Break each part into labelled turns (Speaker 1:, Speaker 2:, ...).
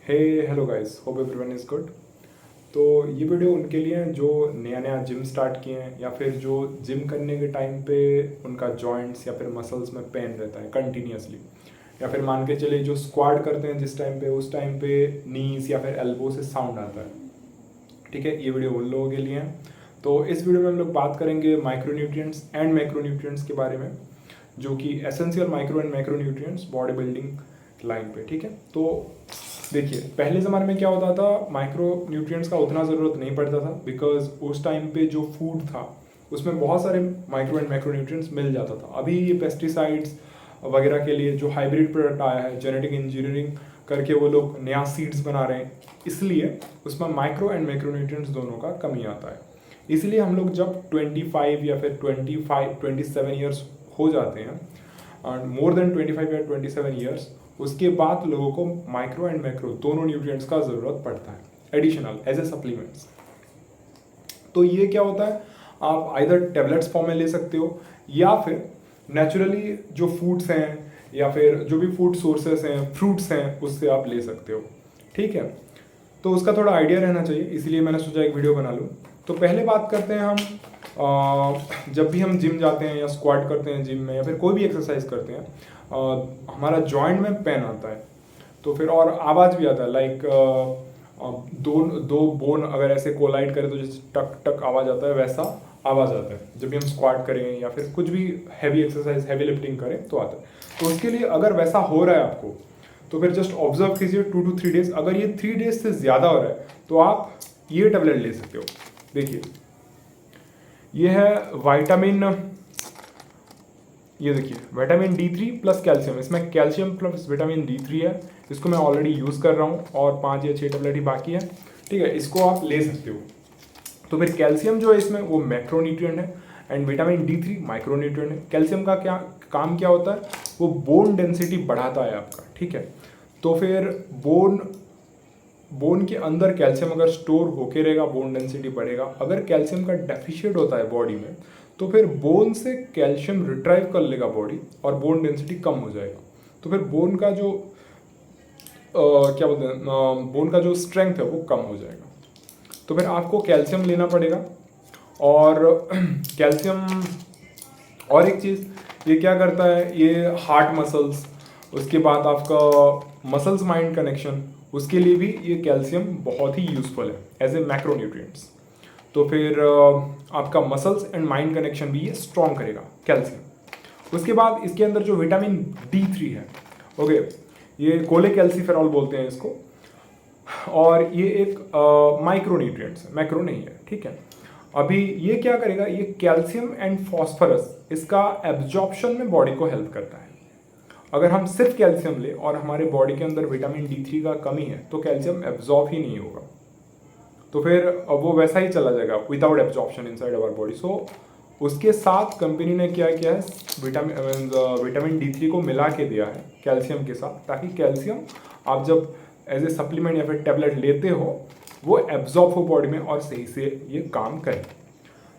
Speaker 1: Hey hello guys, hope everyone is good. तो ये video उनके लिए हैं जो नया नया जिम स्टार्ट किए हैं या फिर जो जिम करने के टाइम पे उनका जॉइंट्स या फिर मसल्स में पेन रहता है कंटिन्यूसली, या फिर मान के चलिए जो स्क्वाट करते हैं जिस टाइम पे उस टाइम पे नीज या फिर एल्बो से साउंड आता है। ठीक है, ये वीडियो उन लोगों के लिए है। तो इस वीडियो में हम लोग बात करेंगे माइक्रोन्यूट्रिएंट्स एंड मैक्रोन्यूट्रिएंट्स के बारे में, जो कि essential micro and macronutrients body building line पे। ठीक है, तो देखिए पहले ज़माने में क्या होता था, माइक्रो न्यूट्रिएंट्स का उतना ज़रूरत नहीं पड़ता था बिकॉज उस टाइम पे जो फूड था उसमें बहुत सारे माइक्रो एंड मैक्रो न्यूट्रिएंट्स मिल जाता था। अभी ये पेस्टिसाइड्स वगैरह के लिए जो हाइब्रिड प्रोडक्ट आया है, जेनेटिक इंजीनियरिंग करके वो लोग नया सीड्स बना रहे हैं, इसलिए उसमें माइक्रो एंड मैक्रो न्यूट्रिएंट्स दोनों का कमी आता है। इसलिए हम लोग जब 25 या फिर 27 ईयर्स हो जाते हैं, मोर देन 25 या 27 ईयर्स, उसके बाद लोगों को माइक्रो एंड मैक्रो दोनों न्यूट्रिएंट्स का ज़रूरत पड़ता है एडिशनल एज ए सप्लीमेंट्स। तो ये क्या होता है, आप आइदर टेबलेट्स फॉर्म में ले सकते हो या फिर नेचुरली जो फूड्स हैं या फिर जो भी फूड सोर्सेस हैं, फ्रूट्स हैं, उससे आप ले सकते हो। ठीक है, तो उसका थोड़ा आइडिया रहना चाहिए, इसलिए मैंने सोचा एक वीडियो बना लूँ। तो पहले बात करते हैं हम जब भी हम जिम जाते हैं या स्क्वाट करते हैं जिम में या फिर कोई भी एक्सरसाइज करते हैं, हमारा जॉइंट में पेन आता है, तो फिर और आवाज़ भी आता है। लाइक दो दो बोन अगर ऐसे कोलाइड करें तो जैसे टक टक आवाज़ आता है, वैसा आवाज़ आता है जब भी हम स्क्वाट करें या फिर कुछ भी हैवी एक्सरसाइज, हैवी लिफ्टिंग करें तो आता है। तो उसके लिए अगर वैसा हो रहा है आपको, तो फिर जस्ट ऑब्जर्व कीजिए 2 to 3 डेज। अगर ये 3 डेज से ज़्यादा हो रहा है तो आप ये टेबलेट ले सकते हो। देखिए ये है विटामिन, ये देखिए विटामिन D3 प्लस कैल्शियम, इसमें कैल्शियम प्लस विटामिन D3 है। इसको मैं ऑलरेडी यूज़ कर रहा हूँ और 5 या 6 टेबलेट ही बाकी है। ठीक है, इसको आप ले सकते हो। तो फिर कैल्शियम जो है इसमें वो मैक्रोन्यूट्रिएंट है एंड विटामिन D3 माइक्रोन्यूट्रिएंट है। कैल्शियम का क्या काम क्या होता है, वो बोन डेंसिटी बढ़ाता है आपका। ठीक है, तो फिर बोन के अंदर कैल्शियम अगर स्टोर होके रहेगा, बोन डेंसिटी बढ़ेगा। अगर कैल्शियम का डेफिशिएट होता है बॉडी में, तो फिर बोन से कैल्शियम रिट्राइव कर लेगा बॉडी और बोन डेंसिटी कम हो जाएगा। तो फिर बोन का जो क्या बोलते हैं, बोन का जो स्ट्रेंथ है वो कम हो जाएगा। तो फिर आपको कैल्शियम लेना पड़ेगा। और कैल्शियम, और एक चीज़ ये क्या करता है, ये हार्ट मसल्स, उसके बाद आपका मसल्स माइंड कनेक्शन, उसके लिए भी ये कैल्शियम बहुत ही यूज़फुल है एज ए मैक्रोन्यूट्रिएंट्स। तो फिर आपका मसल्स एंड माइंड कनेक्शन भी ये स्ट्रॉन्ग करेगा कैल्शियम। उसके बाद इसके अंदर जो विटामिन D3 है, ओके, ये कोलेकैल्सिफेरॉल बोलते हैं इसको, और ये एक माइक्रोन्यूट्रिएंट्स है, मैक्रो नहीं है। ठीक है, अभी ये क्या करेगा, ये कैल्शियम एंड फॉस्फोरस, इसका एब्जॉर्प्शन में बॉडी को हेल्प करता है। अगर हम सिर्फ कैल्शियम ले और हमारे बॉडी के अंदर विटामिन D3 का कमी है तो कैल्शियम एब्जॉर्ब ही नहीं होगा, तो फिर वो वैसा ही चला जाएगा without absorption inside our body. So उसके साथ कंपनी ने क्या किया है, विटामिन D3 को मिला के दिया है कैल्शियम के साथ, ताकि कैल्शियम आप जब एज ए सप्लीमेंट या फिर टेबलेट लेते हो वो एब्जॉर्ब हो बॉडी में और सही से ये काम करे।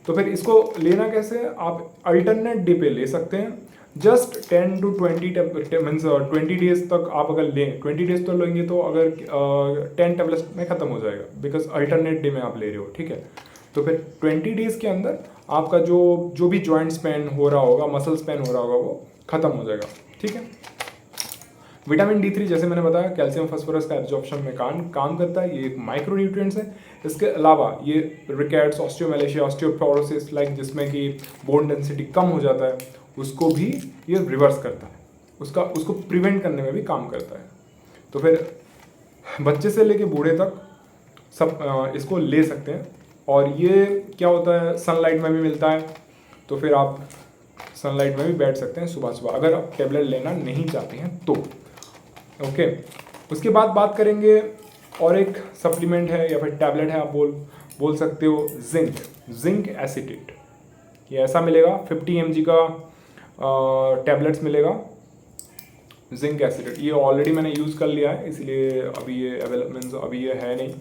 Speaker 1: तो फिर इसको लेना कैसे, आप अल्टरनेट डे पे ले सकते हैं। जस्ट 10 to 20 मीन्स 20 डेज तक आप अगर लें, 20 डेज तो लेंगे तो अगर 10 टेबलेट्स में ख़त्म हो जाएगा, बिकॉज अल्टरनेट डे में आप ले रहे हो। ठीक है, तो फिर 20 डेज के अंदर आपका जो भी जॉइंट्स पेन हो रहा होगा, मसल्स पेन हो रहा होगा, वो ख़त्म हो जाएगा। ठीक है, विटामिन D3 जैसे मैंने बताया कैल्शियम फास्फोरस का एब्जॉर्प्शन में काम करता है, ये एक माइक्रोन्यूट्रिएंट्स है। इसके अलावा ये रिकेट्स, ऑस्टियोमेलेशिया, ऑस्टियोपोरोसिस, लाइक जिसमें कि बोन डेंसिटी कम हो जाता है, उसको भी ये रिवर्स करता है, उसको प्रिवेंट करने में भी काम करता है। तो फिर बच्चे से लेके बूढ़े तक सब इसको ले सकते हैं। और ये क्या होता है, सनलाइट में भी मिलता है, तो फिर आप सनलाइट में भी बैठ सकते हैं सुबह सुबह, अगर आप टेबलेट लेना नहीं चाहते हैं तो। ओके, उसके बाद बात करेंगे और एक सप्लीमेंट है या फिर टैबलेट है, आप बोल सकते हो जिंक एसिटेट। ये ऐसा मिलेगा 50 mg का टैबलेट्स मिलेगा जिंक एसिटेट। ये ऑलरेडी मैंने यूज़ कर लिया है, इसलिए अभी ये अभी ये है नहीं।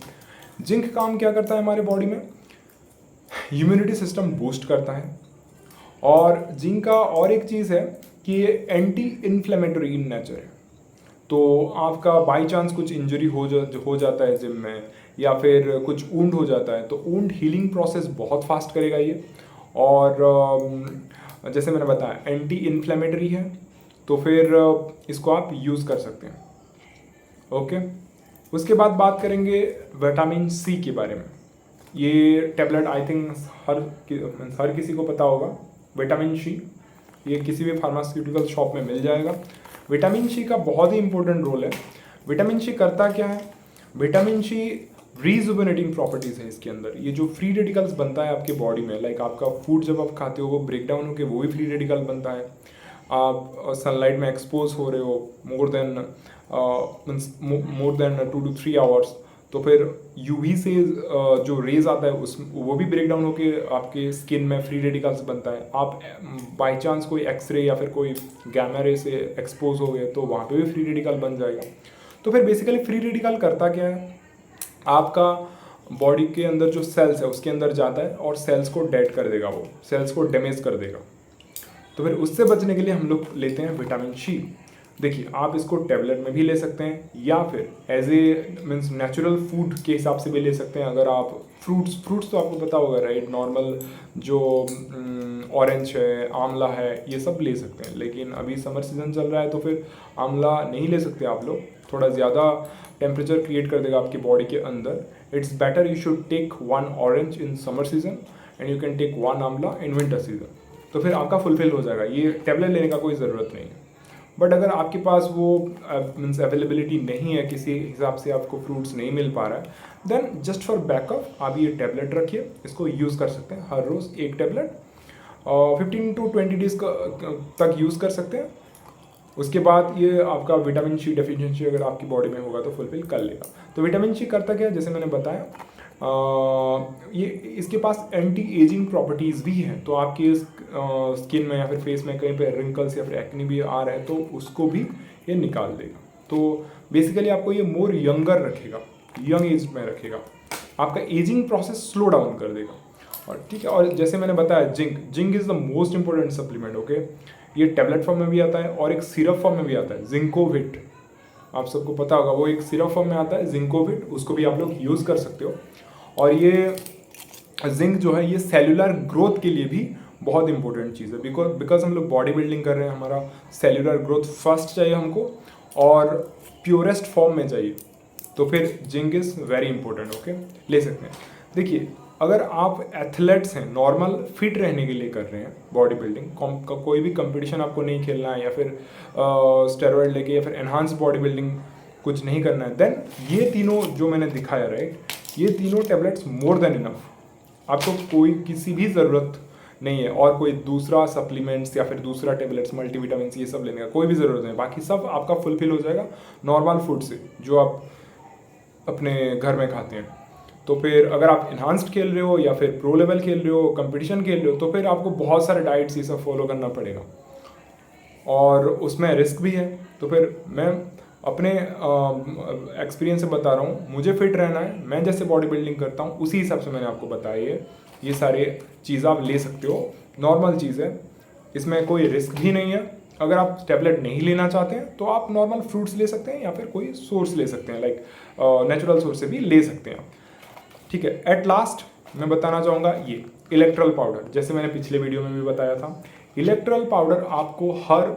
Speaker 1: जिंक काम क्या करता है हमारे बॉडी में, इम्यूनिटी सिस्टम बूस्ट करता है। और जिंक का और एक चीज़ है कि ये एंटी इन्फ्लेमेटरी इन नेचर है। तो आपका बाई चांस कुछ इंजरी हो जाता है जिम में, या फिर कुछ वुंड हो जाता है, तो वुंड हीलिंग प्रोसेस बहुत फास्ट करेगा ये। और जैसे मैंने बताया एंटी इन्फ्लेमेटरी है, तो फिर इसको आप यूज़ कर सकते हैं। ओके, उसके बाद बात करेंगे विटामिन सी के बारे में। ये टैबलेट आई थिंक हर किसी को पता होगा। विटामिन सी ये किसी भी फार्मास्यूटिकल शॉप में मिल जाएगा। विटामिन सी का बहुत ही इंपॉर्टेंट रोल है। विटामिन सी करता क्या है? विटामिन सी रीजुवेनेटिंग प्रॉपर्टीज़ है इसके अंदर। ये जो फ्री रेडिकल्स बनता है आपके बॉडी में, लाइक आपका फूड जब आप खाते हो वो ब्रेक डाउन होकर वो भी फ्री रेडिकल बनता है। आप सनलाइट में एक्सपोज हो रहे हो मोर देन 2 to 3 आवर्स, तो फिर यूवी से जो रेज आता है उस वो भी ब्रेक डाउन होके आपके स्किन में फ्री रेडिकल्स बनता है। आप बाई चांस कोई एक्सरे या फिर कोई गैमा रे से एक्सपोज हो गए तो वहाँ पे भी फ्री रेडिकल बन जाएगा। तो फिर बेसिकली फ्री रेडिकल करता क्या है? आपका बॉडी के अंदर जो सेल्स है उसके अंदर जाता है और सेल्स को डेड कर देगा, वो सेल्स को डैमेज कर देगा। तो फिर उससे बचने के लिए हम लोग लेते हैं विटामिन सी। देखिए, आप इसको टैबलेट में भी ले सकते हैं या फिर as a means natural food के हिसाब से भी ले सकते हैं। अगर आप फ्रूट्स तो आपको पता होगा राइट, नॉर्मल जो ऑरेंज है, आंवला है, ये सब ले सकते हैं। लेकिन अभी समर सीजन चल रहा है तो फिर आंवला नहीं ले सकते आप लोग, थोड़ा ज़्यादा टेम्परेचर क्रिएट कर देगा आपकी बॉडी के अंदर। It's better you should take 1 orange in summer season and you can take 1 amla in winter season, तो फिर आपका फुलफिल हो जाएगा। ये टैबलेट लेने का कोई ज़रूरत नहीं है। बट अगर आपके पास वो मीन्स अवेलेबिलिटी नहीं है, किसी हिसाब से आपको फ्रूट्स नहीं मिल पा रहा है, देन जस्ट फॉर बैकअप आप ये टैबलेट रखिए, इसको यूज़ कर सकते हैं हर रोज़ एक टैबलेट 15 to 20 डेज़ तक यूज़ कर सकते हैं। उसके बाद ये आपका विटामिन सी डेफिशिएंसी अगर आपकी बॉडी में होगा तो फुलफिल कर लेगा। तो विटामिन सी करता क्या है, जैसे मैंने बताया ये इसके पास एंटी एजिंग प्रॉपर्टीज़ भी हैं। तो आपकी स्किन में या फिर फेस में कहीं पे रिंकल्स या फिर एक्ने भी आ रहे हैं तो उसको भी ये निकाल देगा। तो बेसिकली आपको ये मोर यंगर रखेगा, यंग एज में रखेगा, आपका एजिंग प्रोसेस स्लो डाउन कर देगा। और ठीक है, और जैसे मैंने बताया zinc is the most important supplement. Okay, ये टैबलेट फॉर्म में भी आता है और एक सिरप फॉर्म में भी आता है, जिंकोविट। आप सबको पता होगा, वो एक सिरप फॉर्म में आता है जिंकोविट, उसको भी आप लोग यूज़ कर सकते हो। और ये जिंक जो है ये सेलुलर ग्रोथ के लिए भी बहुत इंपॉर्टेंट चीज़ है। बिकॉज हम लोग बॉडी बिल्डिंग कर रहे हैं, हमारा सेलुलर ग्रोथ फर्स्ट चाहिए हमको और प्योरेस्ट फॉर्म में चाहिए, तो फिर zinc is very important. Okay, ले सकते हैं। देखिए, अगर आप एथलेट्स हैं, नॉर्मल फिट रहने के लिए कर रहे हैं बॉडी बिल्डिंग, कोई भी कंपटीशन आपको नहीं खेलना है या फिर स्टेरॉइड लेके या फिर एनहांस बॉडी बिल्डिंग कुछ नहीं करना है, देन ये तीनों जो मैंने दिखाया राइट, ये तीनों टैबलेट्स मोर देन इनफ। आपको कोई किसी भी ज़रूरत नहीं है और कोई दूसरा सप्लीमेंट्स या फिर दूसरा टैबलेट्स मल्टीविटामिन ये सब लेने का कोई भी ज़रूरत नहीं। बाकी सब आपका फुलफिल हो जाएगा नॉर्मल फूड से जो आप अपने घर में खाते हैं। तो फिर अगर आप इन्हांस्ड खेल रहे हो या फिर प्रो लेवल खेल रहे हो, कंपटीशन खेल रहे हो, तो फिर आपको बहुत सारे डाइट्स ये सब फॉलो करना पड़ेगा और उसमें रिस्क भी है। तो फिर मैं अपने एक्सपीरियंस से बता रहा हूँ, मुझे फिट रहना है, मैं जैसे बॉडी बिल्डिंग करता हूँ उसी हिसाब से मैंने आपको बताया है। ये सारे चीज़ आप ले सकते हो, नॉर्मल चीज़ है, इसमें कोई रिस्क भी नहीं है। अगर आप टैबलेट नहीं लेना चाहते हैं तो आप नॉर्मल फ्रूट्स ले सकते हैं या फिर कोई सोर्स ले सकते हैं, लाइक नेचुरल सोर्स से भी ले सकते हैं, ठीक है। एट लास्ट मैं बताना चाहूँगा ये इलेक्ट्रल पाउडर, जैसे मैंने पिछले वीडियो में भी बताया था, इलेक्ट्रल पाउडर आपको हर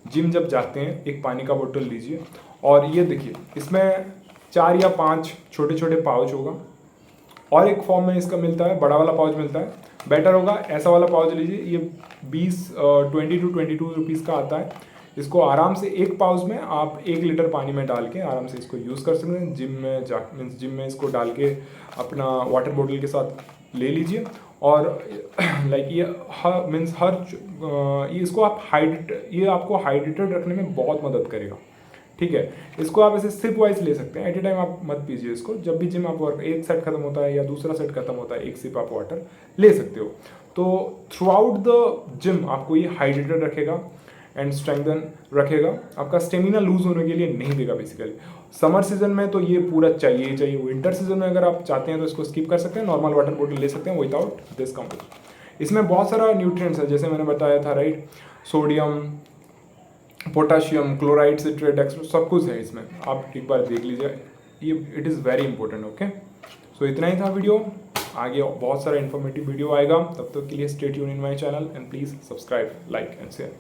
Speaker 1: जिम जब जाते हैं एक पानी का बोतल लीजिए और ये देखिए इसमें 4 या 5 छोटे छोटे पाउच होगा और एक फॉर्म में इसका मिलता है, बड़ा वाला पाउच मिलता है। बेटर होगा ऐसा वाला पाउच लीजिए, ये 20 to 22 रुपीज़ का आता है। इसको आराम से एक पाउच में आप 1 लीटर पानी में डाल के आराम से इसको यूज़ कर सकते हैं। जिम में इसको डाल के अपना वाटर बॉटल के साथ ले लीजिए और लाइक ये इसको आप ये आपको हाइड्रेटेड रखने में बहुत मदद करेगा, ठीक है। इसको आप ऐसे सिप वाइज ले सकते हैं, एट ए टाइम आप मत पीजिए इसको। जब भी जिम आप वर्क एक सेट खत्म होता है या दूसरा सेट खत्म होता है, एक सिप आप वाटर ले सकते हो। तो थ्रू आउट द जिम आपको ये हाइड्रेटेड रखेगा एंड स्ट्रेंथन रखेगा, आपका स्टेमिना लूज होने के लिए नहीं देगा बेसिकली। समर सीजन में तो ये पूरा चाहिए ही चाहिए। विंटर सीजन में अगर आप चाहते हैं तो इसको स्किप कर सकते हैं, नॉर्मल वाटर बॉटल ले सकते हैं विदाउट दिस कंपोस्ट। इसमें बहुत सारा न्यूट्रिएंट्स है, जैसे मैंने बताया था right, sodium, potassium, chloride, citrate, dextro, सब कुछ है इसमें, आप एक बार देख लीजिए, ये it is very important. Okay, so इतना ही था वीडियो, आगे बहुत सारा इन्फॉर्मेटिव वीडियो आएगा, तब तक के लिए stay tune in my channel and please subscribe, like and share.